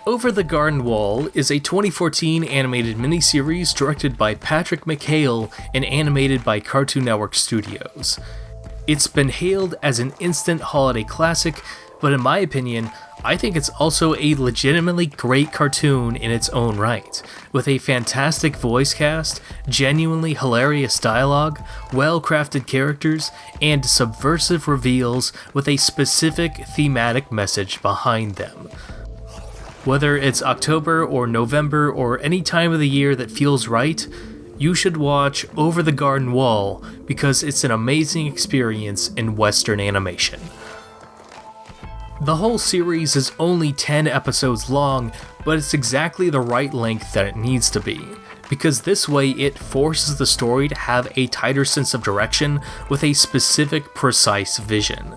Over the Garden Wall is a 2014 animated miniseries directed by Patrick McHale and animated by Cartoon Network Studios. It's been hailed as an instant holiday classic, but in my opinion, I think it's also a legitimately great cartoon in its own right, with a fantastic voice cast, genuinely hilarious dialogue, well-crafted characters, and subversive reveals with a specific thematic message behind them. Whether it's October or November or any time of the year that feels right, you should watch Over the Garden Wall because it's an amazing experience in Western animation. The whole series is only 10 episodes long, but it's exactly the right length that it needs to be, because this way it forces the story to have a tighter sense of direction with a specific, precise vision.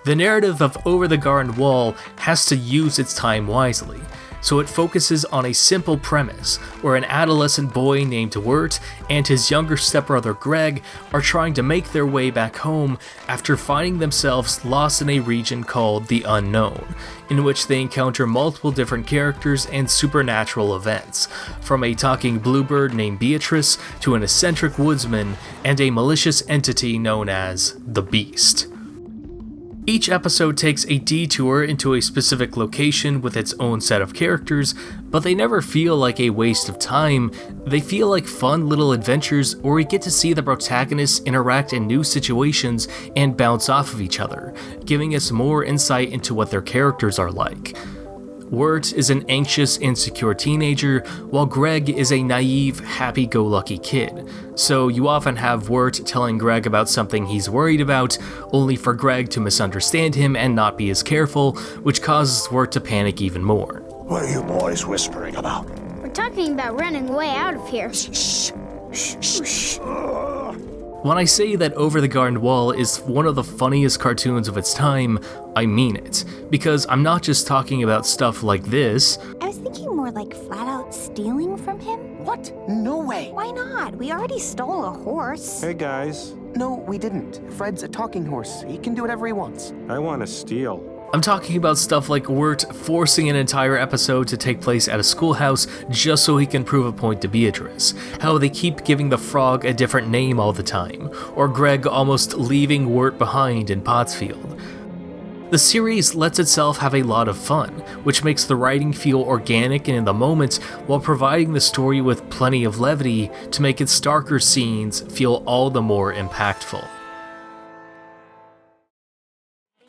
The narrative of Over the Garden Wall has to use its time wisely, so it focuses on a simple premise where an adolescent boy named Wirt and his younger stepbrother Greg are trying to make their way back home after finding themselves lost in a region called the Unknown, in which they encounter multiple different characters and supernatural events, from a talking bluebird named Beatrice to an eccentric woodsman and a malicious entity known as the Beast. Each episode takes a detour into a specific location with its own set of characters, but they never feel like a waste of time. They feel like fun little adventures where we get to see the protagonists interact in new situations and bounce off of each other, giving us more insight into what their characters are like. Wirt is an anxious, insecure teenager, while Greg is a naive, happy-go-lucky kid. So you often have Wirt telling Greg about something he's worried about, only for Greg to misunderstand him and not be as careful, which causes Wirt to panic even more. What are you boys whispering about? We're talking about running away out of here. Shh. Shh. Shh. When I say that Over the Garden Wall is one of the funniest cartoons of its time, I mean it, because I'm not just talking about stuff like this. I was thinking more like flat out stealing from him. What? No way. Why not? We already stole a horse. Hey guys, No, we didn't. Fred's a talking horse. He can do whatever he wants. I want to steal. I'm talking about stuff like Wirt forcing an entire episode to take place at a schoolhouse just so he can prove a point to Beatrice, how they keep giving the frog a different name all the time, or Greg almost leaving Wirt behind in Pottsfield. The series lets itself have a lot of fun, which makes the writing feel organic and in the moment, while providing the story with plenty of levity to make its darker scenes feel all the more impactful.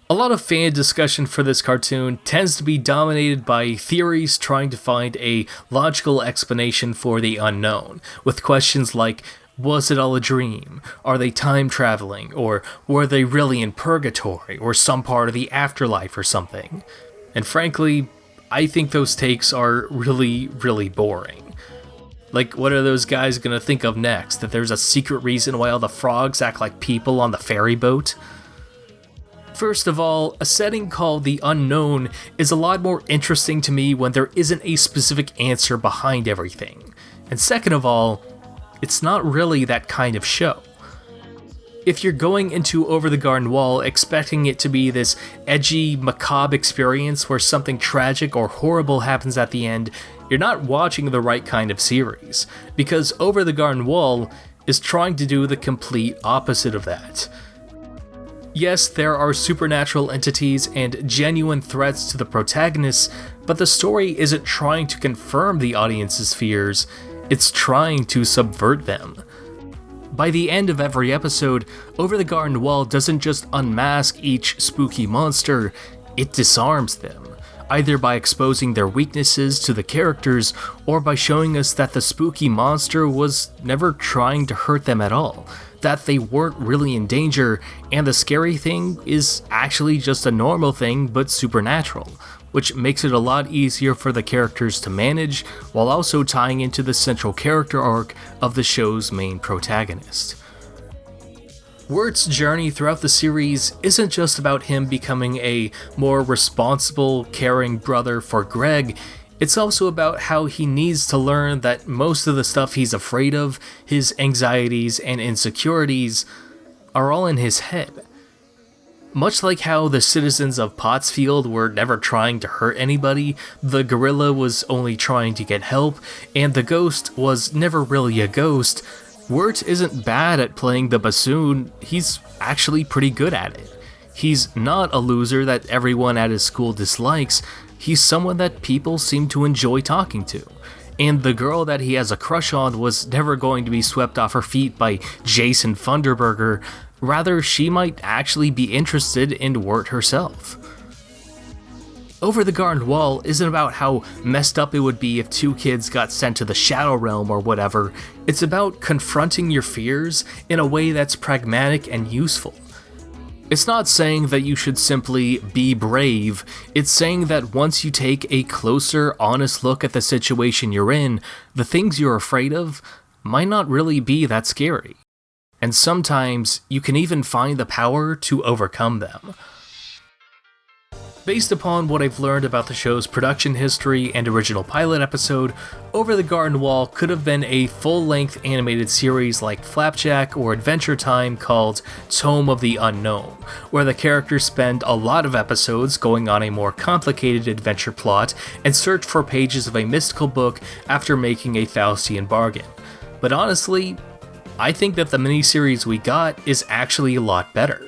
A lot of fan discussion for this cartoon tends to be dominated by theories trying to find a logical explanation for the unknown, with questions like, was it all a dream? Are they time traveling? Or were they really in purgatory or some part of the afterlife or something? And frankly, I think those takes are really, really boring. Like, what are those guys gonna think of next? That there's a secret reason why all the frogs act like people on the ferry boat? First of all, a setting called The Unknown is a lot more interesting to me when there isn't a specific answer behind everything. And second of all, it's not really that kind of show. If you're going into Over the Garden Wall expecting it to be this edgy, macabre experience where something tragic or horrible happens at the end, you're not watching the right kind of series, because Over the Garden Wall is trying to do the complete opposite of that. Yes, there are supernatural entities and genuine threats to the protagonists, but the story isn't trying to confirm the audience's fears, it's trying to subvert them. By the end of every episode, Over the Garden Wall doesn't just unmask each spooky monster, it disarms them, either by exposing their weaknesses to the characters or by showing us that the spooky monster was never trying to hurt them at all, that they weren't really in danger, and the scary thing is actually just a normal thing but supernatural, which makes it a lot easier for the characters to manage while also tying into the central character arc of the show's main protagonist. Wirt's journey throughout the series isn't just about him becoming a more responsible, caring brother for Greg, it's also about how he needs to learn that most of the stuff he's afraid of, his anxieties and insecurities, are all in his head. Much like how the citizens of Pottsfield were never trying to hurt anybody, the gorilla was only trying to get help, and the ghost was never really a ghost, Wirt isn't bad at playing the bassoon, he's actually pretty good at it. He's not a loser that everyone at his school dislikes, he's someone that people seem to enjoy talking to. And the girl that he has a crush on was never going to be swept off her feet by Jason Funderburger. Rather, she might actually be interested in Wirt herself. Over the Garden Wall isn't about how messed up it would be if two kids got sent to the Shadow Realm or whatever. It's about confronting your fears in a way that's pragmatic and useful. It's not saying that you should simply be brave, it's saying that once you take a closer, honest look at the situation you're in, the things you're afraid of might not really be that scary. And sometimes you can even find the power to overcome them. Based upon what I've learned about the show's production history and original pilot episode, Over the Garden Wall could have been a full-length animated series like Flapjack or Adventure Time called Tome of the Unknown, where the characters spend a lot of episodes going on a more complicated adventure plot and search for pages of a mystical book after making a Faustian bargain. But honestly, I think that the miniseries we got is actually a lot better.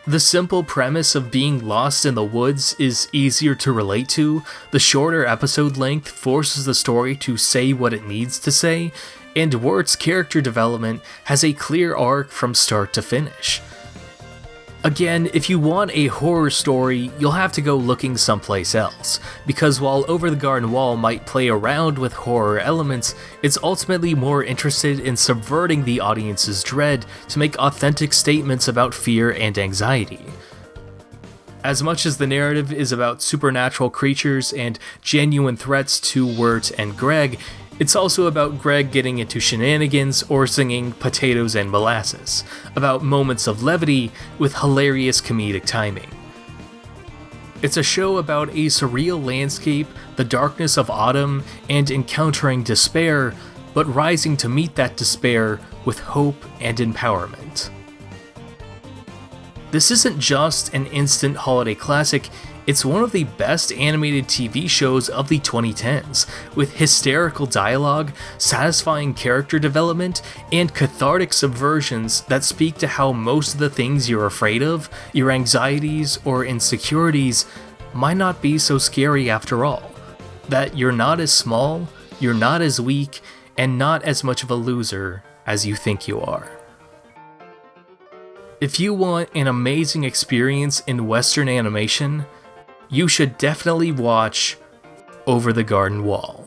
The simple premise of being lost in the woods is easier to relate to, the shorter episode length forces the story to say what it needs to say, and Wirt's character development has a clear arc from start to finish. Again, if you want a horror story, you'll have to go looking someplace else, because while Over the Garden Wall might play around with horror elements, it's ultimately more interested in subverting the audience's dread to make authentic statements about fear and anxiety. As much as the narrative is about supernatural creatures and genuine threats to Wirt and Greg, it's also about Greg getting into shenanigans or singing Potatoes and Molasses, about moments of levity with hilarious comedic timing. It's a show about a surreal landscape, the darkness of autumn, and encountering despair, but rising to meet that despair with hope and empowerment. This isn't just an instant holiday classic, it's one of the best animated TV shows of the 2010s, with hysterical dialogue, satisfying character development, and cathartic subversions that speak to how most of the things you're afraid of, your anxieties or insecurities, might not be so scary after all. That you're not as small, you're not as weak, and not as much of a loser as you think you are. If you want an amazing experience in Western animation, you should definitely watch Over the Garden Wall.